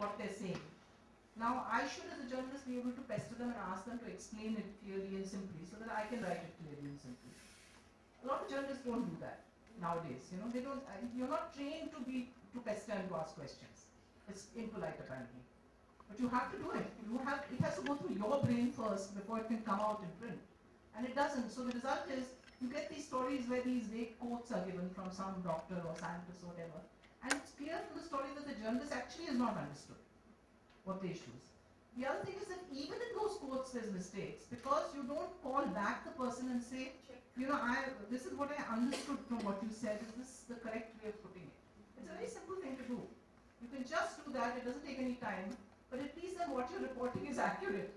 what they're saying. Now, I should, as a journalist, be able to pester them and ask them to explain it clearly and simply so that I can write it clearly and simply. A lot of journalists don't do that nowadays. You know, they don't. You're not trained to pester and to ask questions. It's impolite, apparently. But you have to do it. It has to go through your brain first before it can come out in print. And it doesn't. So the result is you get these stories where these vague quotes are given from some doctor or scientist or whatever. And it's clear from the story that the journalist actually has not understood what the issue is. The other thing is that even in those quotes there's mistakes because you don't call back the person and say, you know, this is what I understood from what you said. Is this the correct way of putting it? It's a very simple thing to do. You can just do that. It doesn't take any time. But at least then what you're reporting is accurate.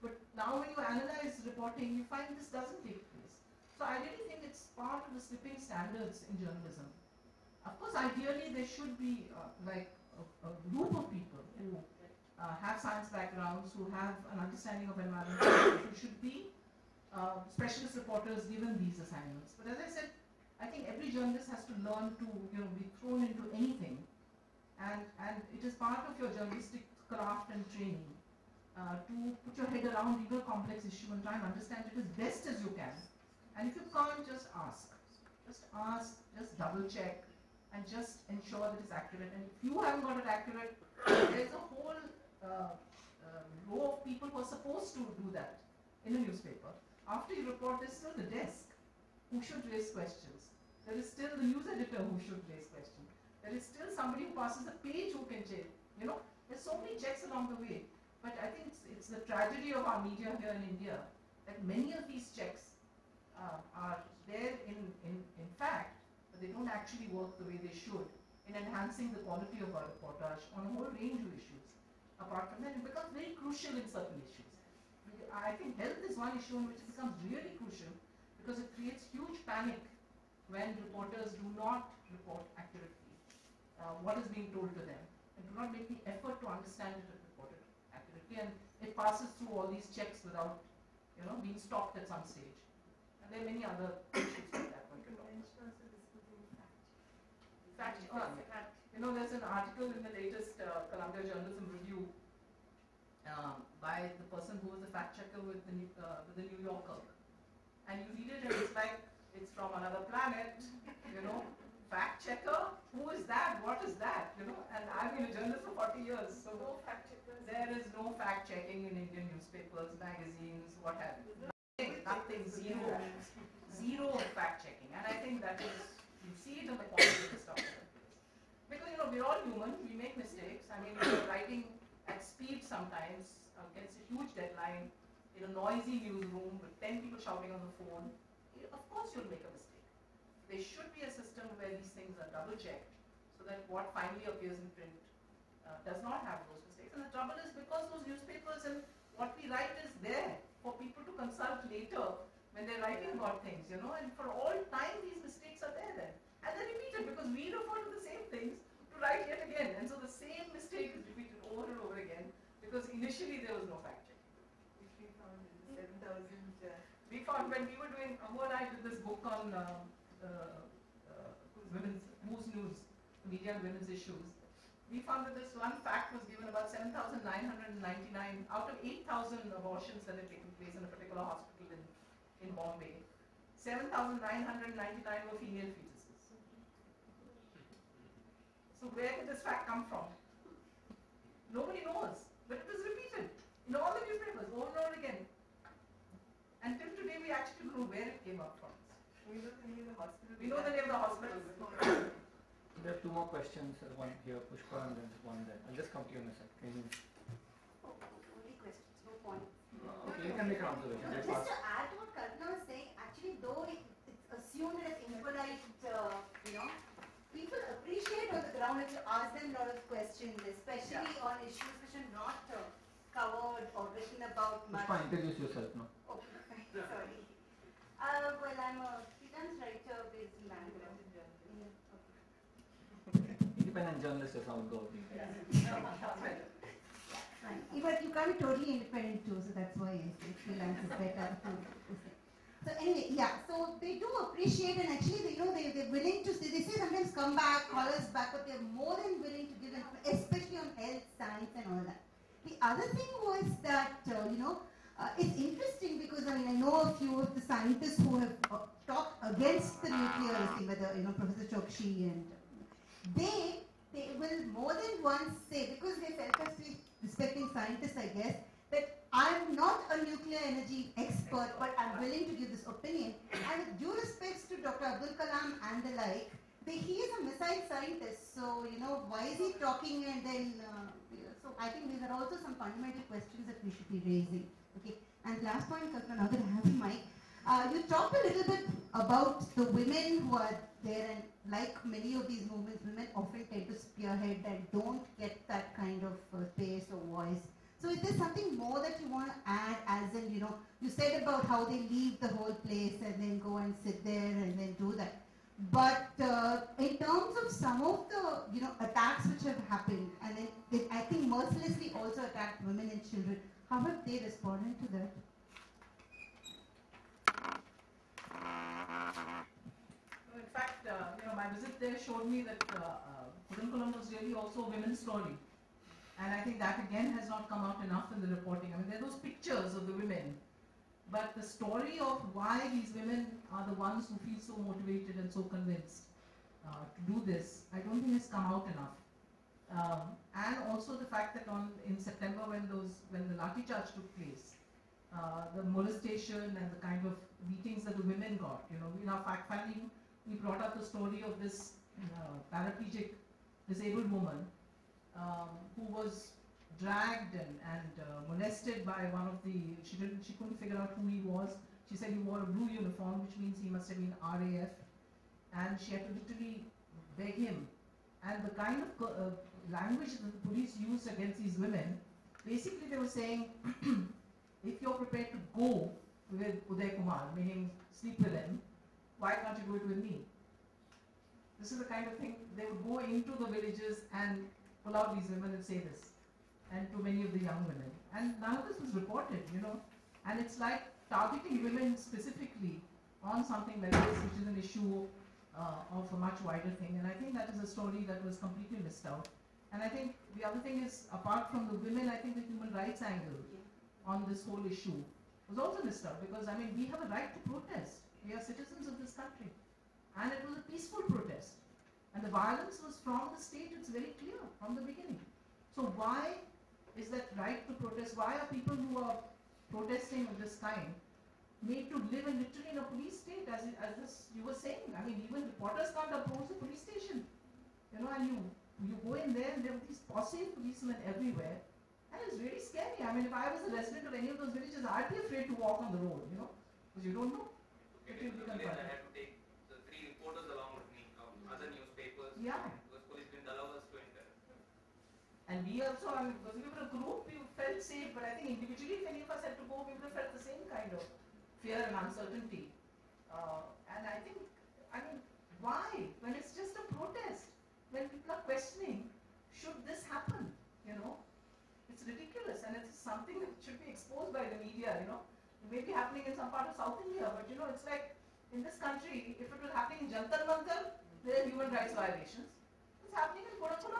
But now when you analyze reporting, you find this doesn't take place. So I really think it's part of the slipping standards in journalism. Of course, ideally there should be like a group of people who have science backgrounds, who have an understanding of environment, who should be specialist reporters given these assignments. But as I said, I think every journalist has to learn to, you know, be thrown into anything, and it is part of your journalistic craft and training to put your head around even a complex issue and try and understand it as best as you can. And if you can't, just ask, just double check, and just ensure that it's accurate. And if you haven't got it accurate, there's a whole row of people who are supposed to do that in a newspaper. After you report, there's still the desk who should raise questions. There is still the news editor who should raise questions. There is still somebody who passes the page who can check. You know, there's so many checks along the way. But I think it's the tragedy of our media here in India that many of these checks are there in fact, but they don't actually work the way they should in enhancing the quality of our reportage on a whole range of issues. Apart from that, it becomes very crucial in certain issues. I think health is one issue in which it becomes really crucial because it creates huge panic when reporters do not report accurately what is being told to them and do not make the effort to understand it and report it accurately, and it passes through all these checks without, you know, being stopped at some stage. And there are many other issues like that one can talk about. You know, there's an article in the latest Columbia Journalism Review by the person who was the fact checker with the New Yorker, and you read it and it's like it's from another planet, you know. Fact checker? Who is that? What is that? You know, and I've been a journalist for 40 years, so no fact checkers. There is no fact checking in Indian newspapers, magazines, what have you. Nothing, zero fact checking, and I think that is, you see it in the quality of the stuff. Because, you know, we're all human, we make mistakes. I mean, you're writing at speed sometimes against a huge deadline in a noisy newsroom with 10 people shouting on the phone. Of course you'll make a mistake. There should be a system where these things are double checked so that what finally appears in print does not have those mistakes. And the trouble is because those newspapers and what we write is there for people to consult later when they're writing about things, you know, and for all time these mistakes are there then. And they're repeated because we refer to the same things to write yet again. And so the same mistake is repeated over and over again because initially there was no fact checking. Which we found in 7,000. We found when we were doing, Amor and I did this book on Who's News, media and women's issues. We found that this one fact was given about 7,999 out of 8,000 abortions that had taken place in a particular hospital in Bombay. 7,999 were female fetuses. So where did this fact come from? Nobody knows, but it was repeated in all the newspapers over and over again. Until today, we actually don't know where it came up from. We know the name of the hospital. We know the name of the hospital. There are two more questions, one here, Pushpa, and then one there. I'll just come to you in a second. Only questions, no points. Okay, you can make an observation. Just to add to what Kalpana was saying, actually, though it's assumed that it's impolite, you know, people appreciate on the ground if you ask them a lot of questions, especially on issues which are not covered or written about much. Pushpa, introduce yourself now. Okay, sorry. Well, I'm a freelance writer based in Bangalore. Independent journalist is how it goes. But you can't be totally independent too, so that's why freelance is better. So anyway, yeah, so they do appreciate, and actually, they're willing to say, they say sometimes come back, call us back, but they're more than willing to give, especially on health, science and all that. The other thing was that, it's interesting because, I know a few of the scientists who have talked against the nuclear thing, whether, Professor Chokshi, and they will more than once say, because they're self-respecting scientists, I guess, that I'm not a nuclear energy expert, but I'm willing to give this opinion. And with due respects to Dr. Abdul Kalam and the like, he is a missile scientist, so why is he talking and then, so I think these are also some fundamental questions that we should be raising. Okay, and last point, Kalpana, now that I have the mic, you talked a little bit about the women who are there, and like many of these movements, women often tend to spearhead and don't get that kind of space or voice. So is there something more that you want to add, as in, you said about how they leave the whole place and then go and sit there and then do that. But in terms of some of the, attacks which have happened, and then they, I think mercilessly also attacked women and children, how have they responded to that? In fact, my visit there showed me that Kudankulam was really also a women's story. And I think that again has not come out enough in the reporting. There are those pictures of the women, but the story of why these women are the ones who feel so motivated and so convinced to do this, I don't think has come out enough. And also the fact that in September when the Lathi charge took place, the molestation and the kind of beatings that the women got, in our fact-finding, we brought up the story of this paraplegic disabled woman who was dragged and molested by one of the, she couldn't figure out who he was. She said he wore a blue uniform, which means he must have been RAF, and she had to literally beg him. And the kind of language that the police used against these women, basically they were saying, if you're prepared to go with Uday Kumar, meaning sleep with him, why can't you do it with me? This is the kind of thing, they would go into the villages and pull out these women and say this, and to many of the young women. And none of this was reported, and it's like targeting women specifically on something like this, which is an issue of a much wider thing. And I think that is a story that was completely missed out. And I think the other thing is, apart from the women, I think the human rights angle on this whole issue was also missed out, because we have a right to protest. We are citizens of this country, and it was a peaceful protest, and the violence was from the state. It's very clear from the beginning. So why is that right to protest? Why are people who are protesting of this kind made to live literally in a police state, as this you were saying? Even reporters can't approach the police station, and you go in there and there are these posse policemen everywhere, and it's really scary. If I was a resident of any of those villages, I'd be afraid to walk on the road, because you don't know. I had to take the 3 reporters along with me from other newspapers. Yeah. Because police didn't allow us to enter. And we also, because we were a group, we felt safe, but I think individually, if any of us had to go, we would have felt the same kind of fear and uncertainty. And I think, why? When it's just a protest, when people are questioning, should this happen? It's ridiculous, and it's something that should be exposed by the media, It may be happening in some part of South India, but it's like, in this country, if it was happening in Jantar Mantar, there are human rights violations. It's happening in Gorakhpur,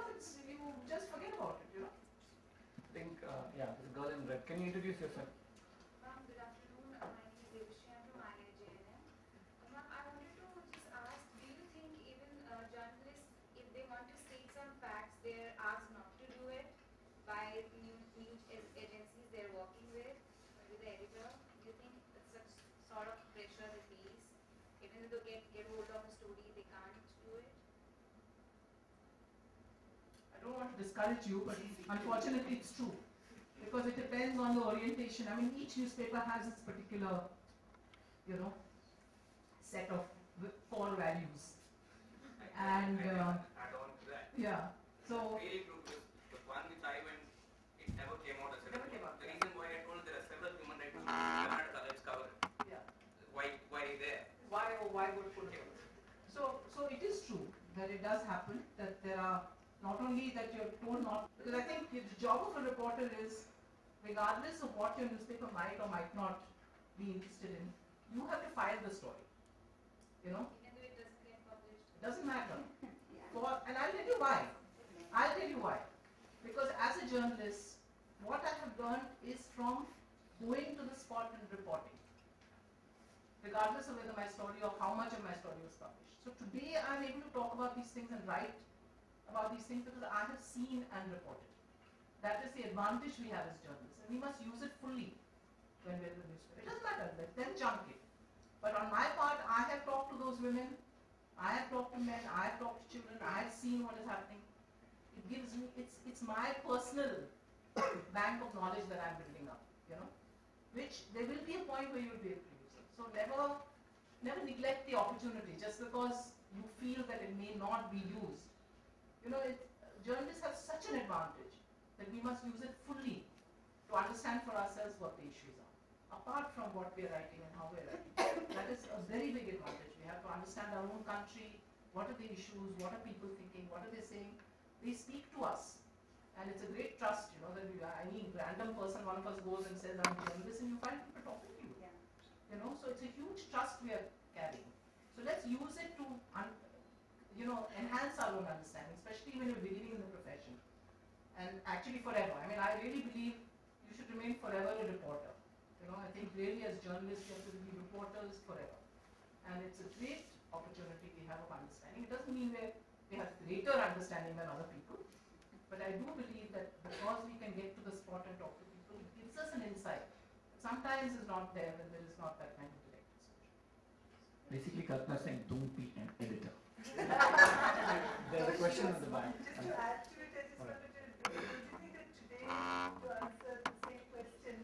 you just forget about it, I think, this girl in red. Can you introduce yourself? Ma'am, good afternoon. My name is Devashri. I'm from IIJNM. Ma'am, I wanted to just ask, do you think even journalists, if they want to state some facts, they're asked not to do it by news agencies they're working with the editor? Do you think it's such sort of pressure they face? Even though they get hold of a story, they can't do it? I don't want to discourage you, but unfortunately it's true. Because it depends on the orientation. Each newspaper has its particular, set of core values. And add on to that. yeah, so Really true, because the one which I went, it never came out as a Never report. came out. The reason why I told there are several human rights groups in Karnataka, let's cover it. yeah, Why there? why would put it? So it is true that it does happen, that there are not only that you're told not, because I think the job of a reporter is, regardless of what your newspaper might or might not be interested in, you have to file the story. You know, Even though it doesn't get published. it doesn't matter. Yeah. And I'll tell you why. I'll tell you why. Because as a journalist, what I have learned is from going to the spot and reporting, regardless of whether my story or how much of my story was published. So today I'm able to talk about these things and write about these things because I have seen and reported. That is the advantage we have as journalists, and we must use it fully when we're in the newspaper. It doesn't matter, let them junk it. But on my part, I have talked to those women, I have talked to men, I have talked to children, I have seen what is happening. It gives me, it's my personal bank of knowledge that I'm building up, you know, which there will be a point where you'll be able to use it. So never neglect the opportunity just because you feel that it may not be used. You know, journalists have such an advantage that we must use it fully to understand for ourselves what the issues are, apart from what we're writing and how we're writing. That is a very big advantage. We have to understand our own country, what are the issues, what are people thinking, what are they saying. They speak to us. And it's a great trust, you know, that any random person, one of us goes and says, I'm a journalist, and you find people talking to you. Yeah. You know, so it's a huge trust we are carrying. So let's use it to, you know, enhance our own understanding, especially when you're beginning in the profession. And actually forever. I mean, I really believe you should remain forever a reporter. You know, I think really as journalists, you have to be reporters forever. And it's a great opportunity we have of understanding. It doesn't mean we have greater understanding than other people. But I do believe that because we can get to the spot and talk to people, it gives us an insight. Sometimes is not there when there is not that kind of direct exposure. Basically, Kalpana is saying, don't be an editor. There's a question on the back. Just to add to it, I just wanted to, don't you think that today, to answer the same question,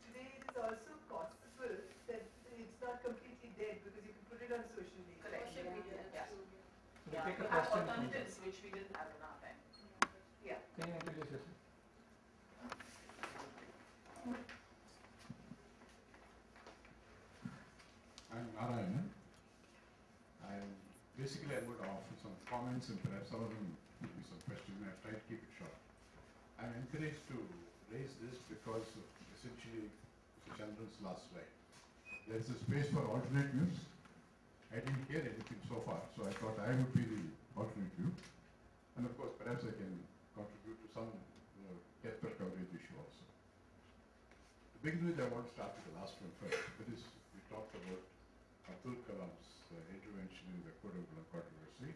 today it is also possible that it's not completely dead because you can put it on social media. Correct. Social media, Yeah. that's true. So we Yeah, take we a have question from alternatives which we didn't have in our time. Yeah. Can you introduce yourself? I'm Narayanan. Basically I'm going to offer some comments and perhaps some of them will be some questions, and I'll try to keep it short. I'm encouraged to raise this because of essentially Mr. Chandran's last slide. There is a space for alternate views. I didn't hear anything so far, so I thought I would be the alternate view. And of course, perhaps I can contribute to some depth of coverage issue also. To begin with, I want to start with the last one first. That is, we talked about Abdul Kalam's intervention in the Kodamkulam controversy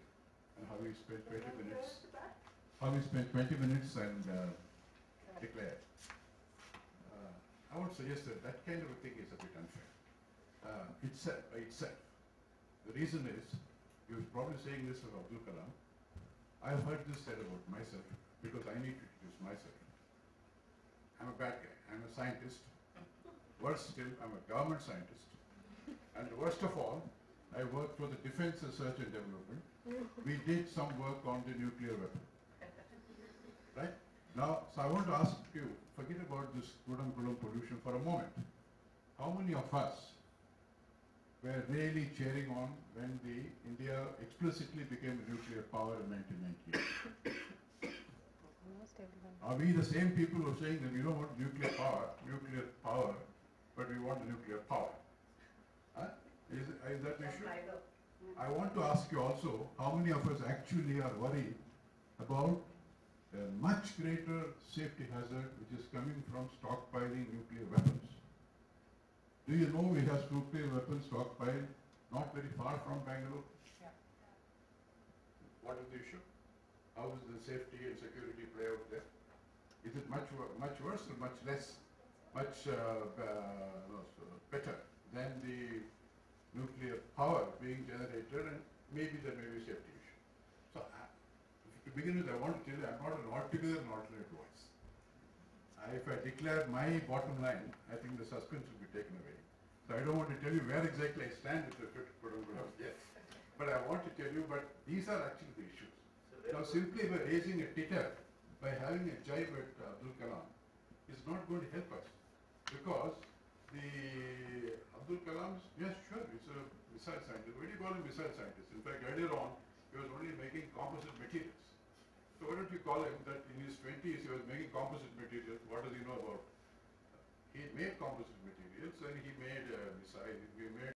and how he spent 20 minutes. How he spent 20 minutes and declared. I would suggest that that kind of a thing is a bit unfair. By itself. The reason is, he was probably saying this of Abdul Kalam. I've heard this said about myself because I need to introduce myself. I'm a bad guy. I'm a scientist. Worse still, I'm a government scientist. And worst of all, I work for the Defense Research and Development. We did some work on the nuclear weapon. Right? Now, so I want to ask you, forget about this Kodamkulam pollution for a moment. How many of us were really cheering on when India explicitly became a nuclear power in 1998? Are we the same people who are saying that we don't want nuclear power, but we want nuclear power? Huh? Is that the issue? I want to ask you also, how many of us actually are worried about a much greater safety hazard which is coming from stockpiling nuclear weapons? Do you know we have nuclear weapons stockpiled not very far from Bangalore? Yeah. What is the issue? How does the safety and security play out there? Is it much worse or much less, better than the nuclear power being generated, and maybe there may be safety issue? So, to begin with, I want to tell you, I'm not an altogether an alternate voice. If I declare my bottom line, I think the suspense will be taken away. So I don't want to tell you where exactly I stand with respect to Kodamkulam yet. But I want to tell you, but these are actually the issues. Now, simply by raising a titter, by having a jibe at Abdul Kalam, is not going to help us. Because the Abdul Kalam's, yes, sure, he's a missile scientist. Why do you call him missile scientist? In fact, earlier on, he was only making composite materials. So why don't you call him that in his 20s he was making composite materials? What does he know about? He made composite materials and he made missiles, he made